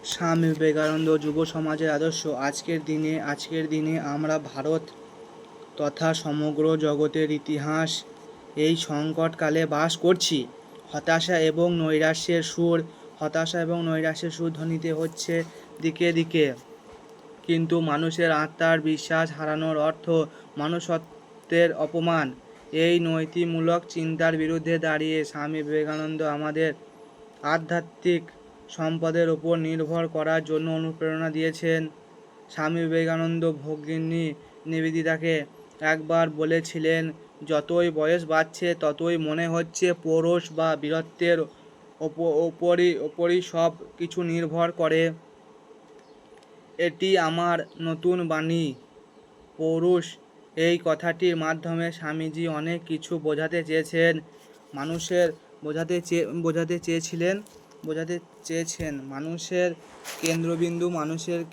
স্বামী বিবেকানন্দ যুব সমাজের আদর্শ। আজকের দিনে আমরা ভারত তথা সমগ্র জগতের ইতিহাস এই সংকটকালে বাস করছি। হতাশা এবং নৈরাশ্যের সুর ধ্বনিতে হচ্ছে দিকে দিকে, কিন্তু মানুষের আত্মার বিশ্বাস হারানোর অর্থ মনুষ্যত্বের অপমান। এই নৈতিকমূলক চিন্তার বিরুদ্ধে দাঁড়িয়ে স্বামী বিবেকানন্দ আমাদের আধ্যাত্মিক সম্পদের উপর নির্ভর করার জন্য অনুপ্রেরণা দিয়েছেন। স্বামী বিবেকানন্দ ভগিনী নিবেদিতাকে একবার বলেছিলেন, যতই বয়স বাড়ছে ততই মনে হচ্ছে পৌরুষ বা বীরত্বের ওপরই সব কিছু নির্ভর করে। এটি আমার নতুন বাণী। পৌরুষ এই কথাটির মাধ্যমে স্বামীজি অনেক কিছু বোঝাতে চেয়েছেন। মানুষের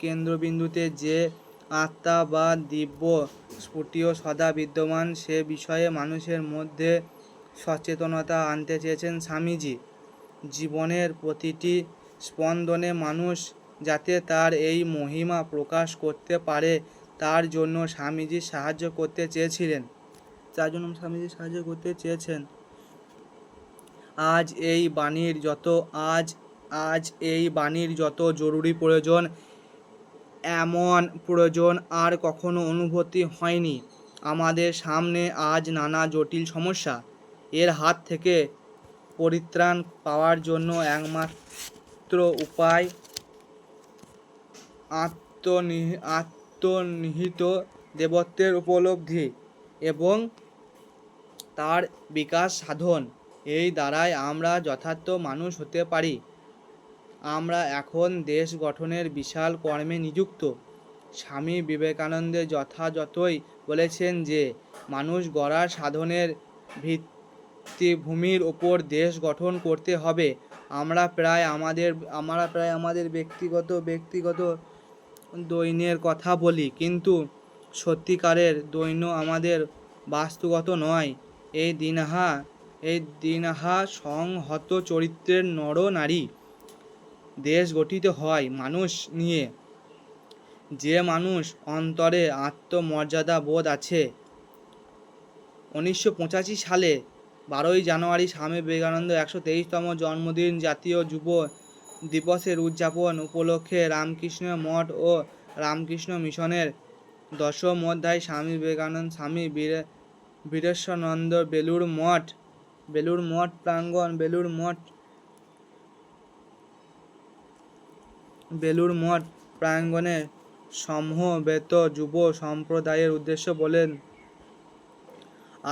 কেন্দ্রবিন্দুতে যে আত্মা বা দিব্য স্ফূর্তিও সদা বিদ্যমান, সে বিষয়ে মানুষের মধ্যে সচেতনতা আনতে চেয়েছেন স্বামীজি। জীবনের প্রতিটি স্পন্দনে মানুষ যাতে তার এই মহিমা প্রকাশ করতে পারে, তার জন্য স্বামীজি সাহায্য করতে চেয়েছেন। আজ এই বাণীর যত জরুরি প্রয়োজন, এমন প্রয়োজন আর কখনো অনুভূতি হয়নি। আমাদের সামনে আজ নানা জটিল সমস্যা। এর হাত থেকে পরিত্রাণ পাওয়ার জন্য একমাত্র উপায় আত্মনিহিত দেবত্বের উপলব্ধি এবং তার বিকাশ সাধন। এই দ্বারাই আমরা যথার্থ মানুষ হতে পারি। আমরা এখন দেশ গঠনের বিশাল কর্মে নিযুক্ত। স্বামী বিবেকানন্দ যথাযথই বলেছেন যে, মানুষ গড়ার সাধনের ভিত্তিভূমির ওপর দেশ গঠন করতে হবে। আমরা প্রায় আমাদের ব্যক্তিগত দৈন্যের কথা বলি, কিন্তু সত্যিকারের দৈন্য আমাদের বাস্তুগত নয়। এই দিনহা সংহত চরিত্রের নর নারী। দেশ গঠিত হয় মানুষ নিয়ে। যে মানুষ অন্তরে আত্মমর্যাদা বোধ আছে। 1985 সালে 12ই জানুয়ারি স্বামী বিবেকানন্দ 123তম জন্মদিন জাতীয় যুব দিবসের উদযাপন উপলক্ষে রামকৃষ্ণ মঠ ও রামকৃষ্ণ মিশনের 10ম অধ্যায় স্বামী বীরেশানন্দ বেলুড় মঠ প্রাঙ্গণে সমবেত যুব সম্প্রদায়ের উদ্দেশ্যে বলেন,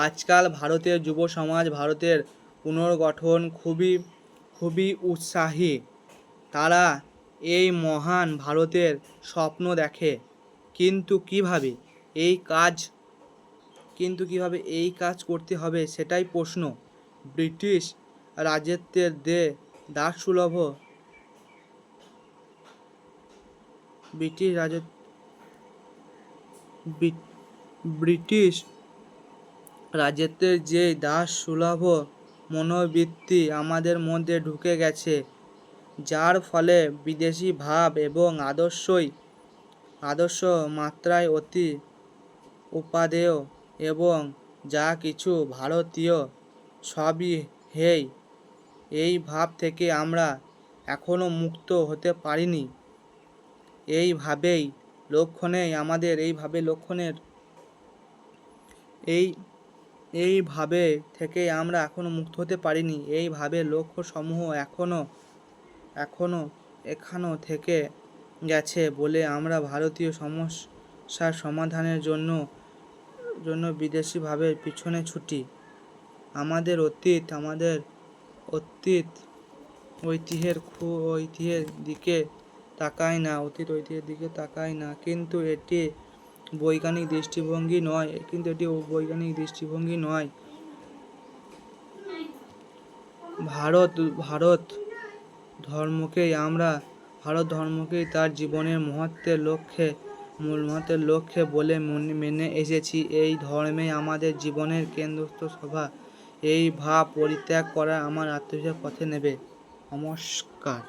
আজকাল ভারতের যুব সমাজ ভারতের পুনর্গঠন খুবই উৎসাহী। তারা এই মহান ভারতের স্বপ্ন দেখে, কিন্তু কিভাবে এই কাজ করতে হবে সেটাই প্রশ্ন। ব্রিটিশ রাজত্বের যে দাসসুলভ মনোবৃত্তি আমাদের মধ্যে ঢুকে গেছে, যার ফলে বিদেশি ভাব এবং আদর্শ মাত্রায় অতি উপাদেয় এবং যা কিছু ভারতীয় সবই হেয়। এই ভাব থেকে আমরা এখনো মুক্ত হতে পারিনি। এই ভাবে লক্ষ্যসমূহ এখনো থেকে গেছে বলে আমরা ভারতীয় সমস্যার সমাধানের জন্য বিদেশি ভাবের পিছনে ছুটি। আমাদের অতীত ঐতিহ্যের দিকে তাকাই না, কিন্তু এটি বৈজ্ঞানিক দৃষ্টিভঙ্গি নয়। ভারত ধর্মকেই তার জীবনের মহত্বের লক্ষ্যে বলে মেনে এসেছি। এই ধর্মই আমাদের জীবনের কেন্দ্রস্থ। এই ভাব পরিত্যাগ করা আমার আত্মবিশ্বাস পথে নেবে। নমস্কার।